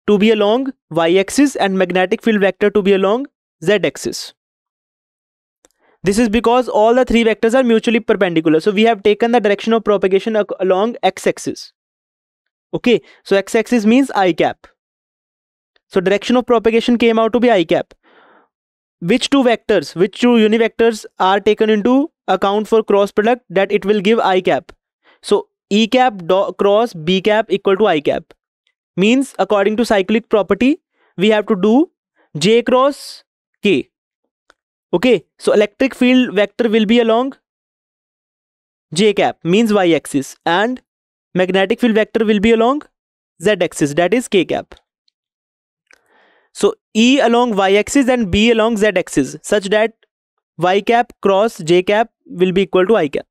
to be along y axis and magnetic field vector to be along z axis. This is because all the three vectors are mutually perpendicular. So we have taken the direction of propagation along x axis. Okay, so x axis means I cap. So direction of propagation came out to be I cap. Which two vectors, which two univectors are taken into account for cross product, that it will give I cap. So E cap cross B cap equal to I cap. Means according to cyclic property, we have to do J cross K. Okay, so electric field vector will be along J cap, means Y axis, and magnetic field vector will be along Z axis, that is K cap. So E along Y axis and B along Z axis, such that Y cap cross J cap will be equal to I cap.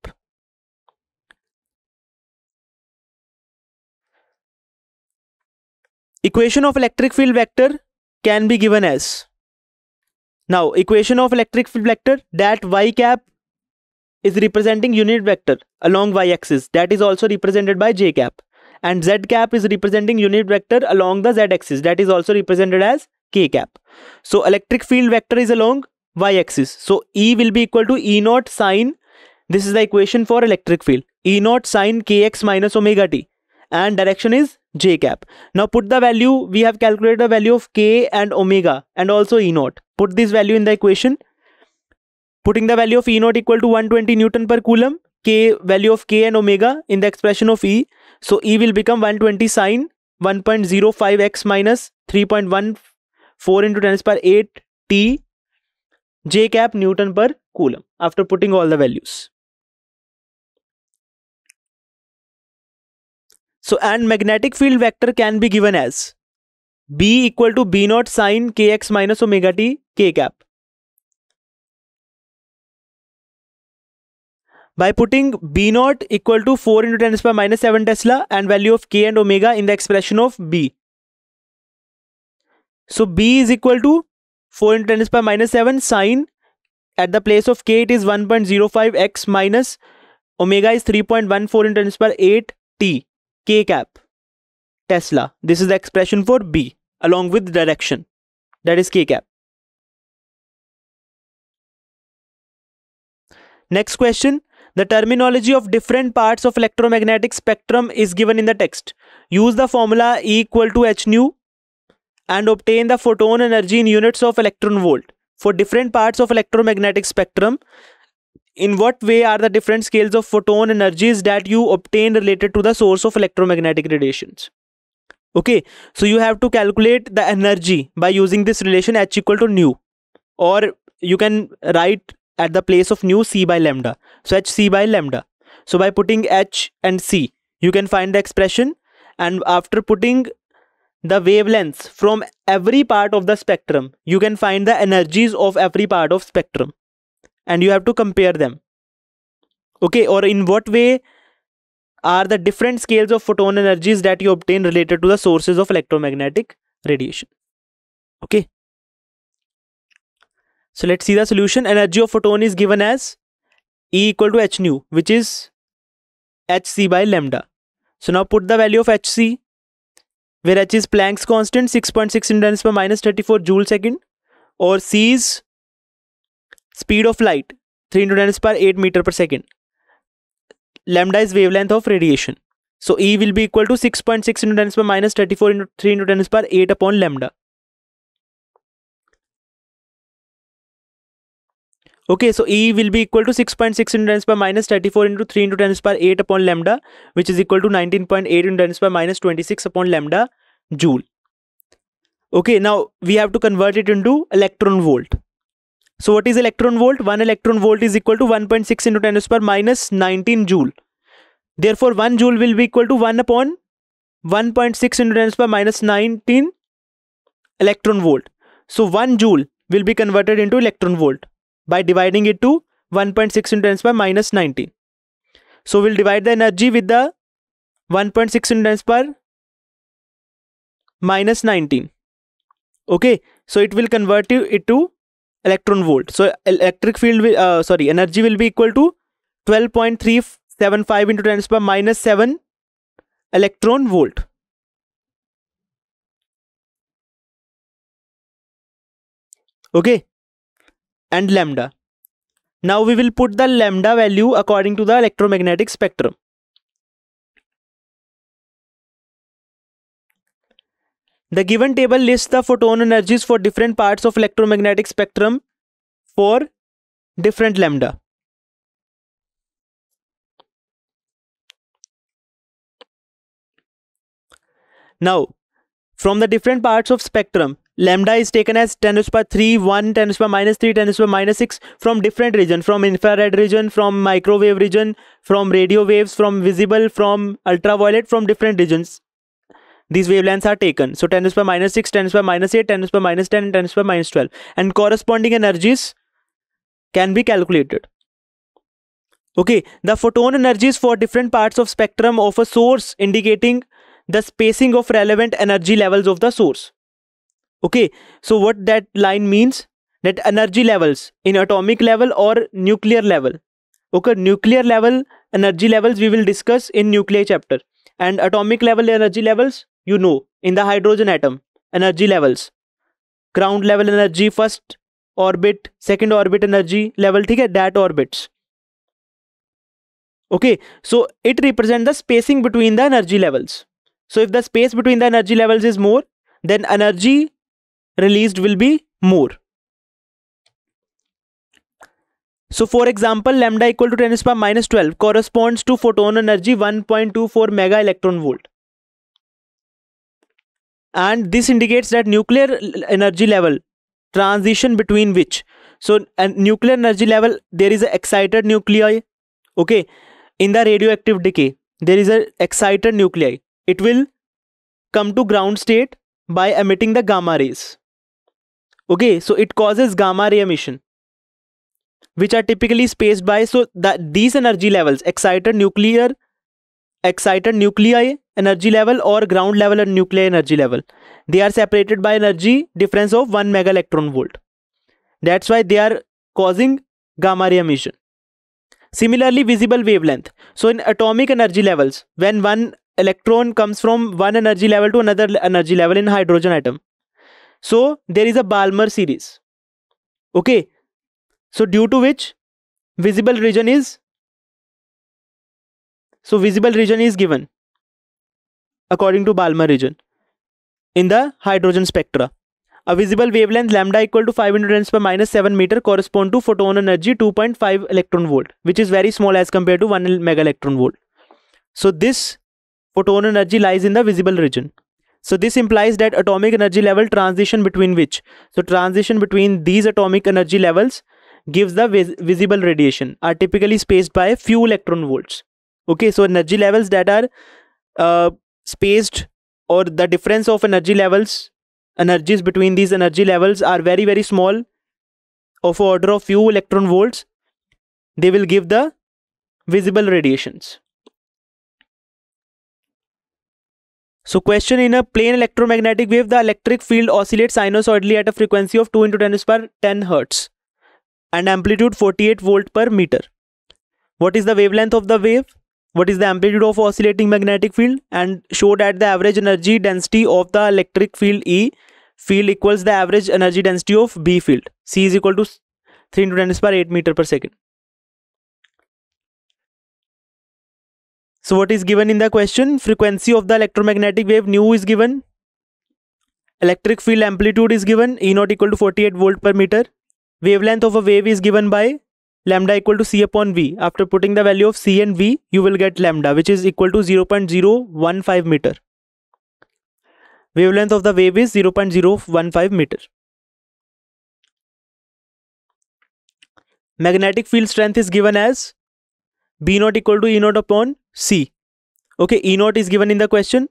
Equation of electric field vector can be given as, now equation of electric field vector, that Y cap is representing unit vector along Y axis, that is also represented by J cap, and Z cap is representing unit vector along the Z axis, that is also represented as K cap. So electric field vector is along Y axis, so E will be equal to E naught sine, this is the equation for electric field, E naught sine kx minus omega t, and direction is J cap. Now put the value, we have calculated the value of K and omega and also E naught. Put this value in the equation. Putting the value of E naught equal to 120 Newton per Coulomb, K value of K and omega in the expression of E. So E will become 120 sine 1.05 x minus 3.14 into 10 power 8 T J cap Newton per Coulomb after putting all the values. So and magnetic field vector can be given as B equal to B naught sine kx minus omega t K cap. By putting B naught equal to 4 into 10 power minus 7 Tesla and value of K and omega in the expression of B. So B is equal to 4 into 10 power minus 7 sine, at the place of K it is 1.05 x minus omega is 3.14 into 10 power 8 T K cap Tesla. This is the expression for B along with direction, that is K cap. Next question. The terminology of different parts of electromagnetic spectrum is given in the text. Use the formula E equal to h nu and obtain the photon energy in units of electron volt. For different parts of electromagnetic spectrum, in what way are the different scales of photon energies that you obtain related to the source of electromagnetic radiations? Okay, so you have to calculate the energy by using this relation h equal to nu, or you can write at the place of nu c by lambda. So h c by lambda. So by putting h and c, you can find the expression, and after putting the wavelengths from every part of the spectrum, you can find the energies of every part of spectrum, and you have to compare them. Okay, or in what way are the different scales of photon energies that you obtain related to the sources of electromagnetic radiation. Okay, so let's see the solution. Energy of photon is given as E equal to h nu, which is hc by lambda. So now put the value of hc, where h is Planck's constant 6.6 into 10 power minus 34 joule second, or c is speed of light 3 into 10 power 8 meter per second. Lambda is wavelength of radiation. So E will be equal to 6.6 into 10 power minus 34 into 3 into 10 power 8 upon lambda. Okay, so E will be equal to 6.6 into 10 power minus 34 into 3 into 10 power 8 upon lambda, which is equal to 19.8 into 10 power minus 26 upon lambda joule. Okay, now we have to convert it into electron volt. So what is electron volt? 1 electron volt is equal to 1.6 into 10 power minus 19 joule. Therefore 1 joule will be equal to 1 upon 1.6 into 10 power minus 19 electron volt. So 1 joule will be converted into electron volt by dividing it to 1.6 into 10 power minus 19. So we'll divide the energy with the 1.6 into 10 power minus 19. Okay, so it will convert it to electron volt. So electric field will, energy will be equal to 12.375 into 10 power minus 7 electron volt. Okay, and lambda. Now we will put the lambda value according to the electromagnetic spectrum. The given table lists the photon energies for different parts of electromagnetic spectrum for different lambda. Now, from the different parts of spectrum, lambda is taken as 10 to the power 3, 1, 10 to the power minus 3, 10 to the power minus 6 from different region, from infrared region, from microwave region, from radio waves, from visible, from ultraviolet, from different regions. These wavelengths are taken. So 10 to the power minus 6, 10 to the power minus 8, 10 to the power minus 10, 10 to the power minus 12. And corresponding energies can be calculated. Okay, the photon energies for different parts of spectrum of a source indicating the spacing of relevant energy levels of the source. Okay, so what that line means, that energy levels in atomic level or nuclear level. Okay, nuclear level energy levels we will discuss in nuclei chapter, and atomic level energy levels, you know, in the hydrogen atom energy levels, ground level energy, first orbit, second orbit energy level, ठीक है, that orbits. Okay, so it represents the spacing between the energy levels. So if the space between the energy levels is more, then energy released will be more. So for example, lambda equal to 10 to the power minus 12 corresponds to photon energy 1.24 mega electron volt. And this indicates that nuclear energy level transition between which. So at nuclear energy level, there is an excited nuclei. Okay, in the radioactive decay, there is an excited nuclei. It will come to ground state by emitting the gamma rays. Okay, so it causes gamma ray emission, which are typically spaced by, so that these energy levels, excited nuclei energy level or ground level and nuclear energy level, they are separated by energy difference of 1 mega electron volt. That's why they are causing gamma ray emission. Similarly, visible wavelength. So in atomic energy levels, when one electron comes from one energy level to another energy level in hydrogen atom, so there is a Balmer series. Okay, so due to which visible region is given according to Balmer region in the hydrogen spectra. A visible wavelength lambda equal to 5 into 10 to the power minus 7 meter correspond to photon energy 2.5 electron volt, which is very small as compared to 1 mega electron volt. So this photon energy lies in the visible region. So this implies that atomic energy level transition between which, so transition between these atomic energy levels gives the visible radiation are typically spaced by few electron volts. Okay, so energy levels that are spaced, or the difference of energies between these energy levels are very, very small, of order of few electron volts, they will give the visible radiations. So question: in a plane electromagnetic wave, the electric field oscillates sinusoidally at a frequency of 2 into 10 to the power 10 Hz and amplitude 48 volt per meter. What is the wavelength of the wave? What is the amplitude of oscillating magnetic field? And show that the average energy density of the electric field E field equals the average energy density of B field. C is equal to 3 into 10 to the power 8 meter per second. So what is given in the question? Frequency of the electromagnetic wave nu is given. Electric field amplitude is given, E naught equal to 48 volt per meter. Wavelength of a wave is given by lambda equal to C upon V. After putting the value of C and V, you will get lambda, which is equal to 0.015 meter. Wavelength of the wave is 0.015 meter. Magnetic field strength is given as B naught equal to E naught upon C. Okay, E naught is given in the question,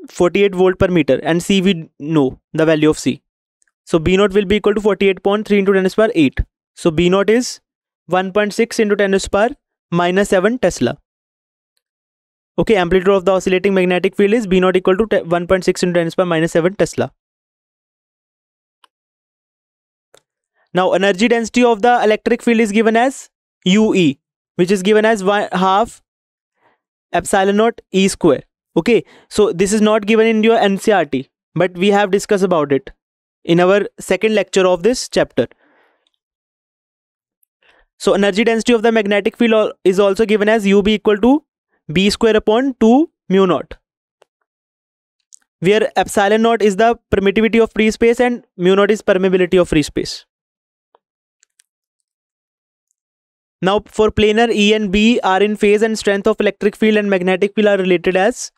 48 volt per meter, and C we know the value of C. So B naught will be equal to 48.3 into 10 to the power 8. So B naught is 1.6 into 10 to the power minus 7 Tesla. Okay, amplitude of the oscillating magnetic field is B naught equal to 1.6 into 10 to the power minus 7 Tesla. Now energy density of the electric field is given as UE, which is given as 1/2 epsilon naught E square. Okay, so this is not given in your NCERT, but we have discussed about it in our second lecture of this chapter. So energy density of the magnetic field is also given as UB equal to B square upon 2 mu naught, where epsilon naught is the permittivity of free space and mu naught is permeability of free space. Now for planar, E and B are in phase and strength of electric field and magnetic field are related as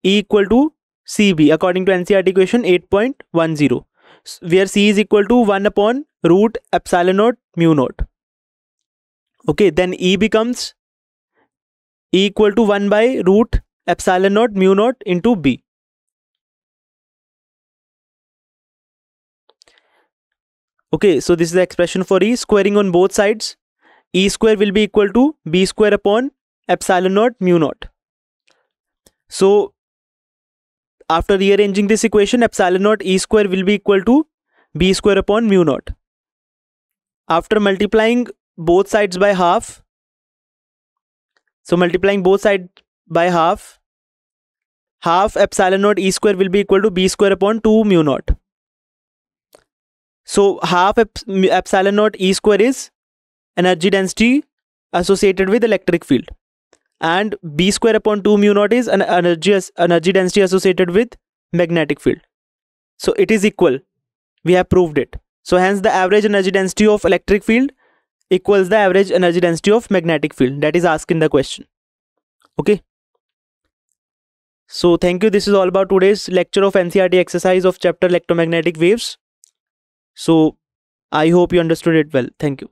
E equal to CB according to NCERT equation 8.10, where C is equal to 1 upon root epsilon naught mu naught. Okay, then E becomes E equal to 1 by root epsilon naught mu naught into B. Okay, so this is the expression for E. Squaring on both sides, E square will be equal to B square upon epsilon naught mu naught. So after rearranging this equation, epsilon naught E square will be equal to B square upon mu naught. After multiplying both sides by half, so multiplying both sides by half epsilon naught E square will be equal to B square upon 2 mu naught. So half epsilon naught E square is energy density associated with electric field, and B square upon 2 mu naught is an energy density associated with magnetic field. So it is equal. We have proved it. So hence the average energy density of electric field equals the average energy density of magnetic field. That is asked in the question. Okay. So thank you. This is all about today's lecture of NCERT exercise of chapter electromagnetic waves. So I hope you understood it well. Thank you.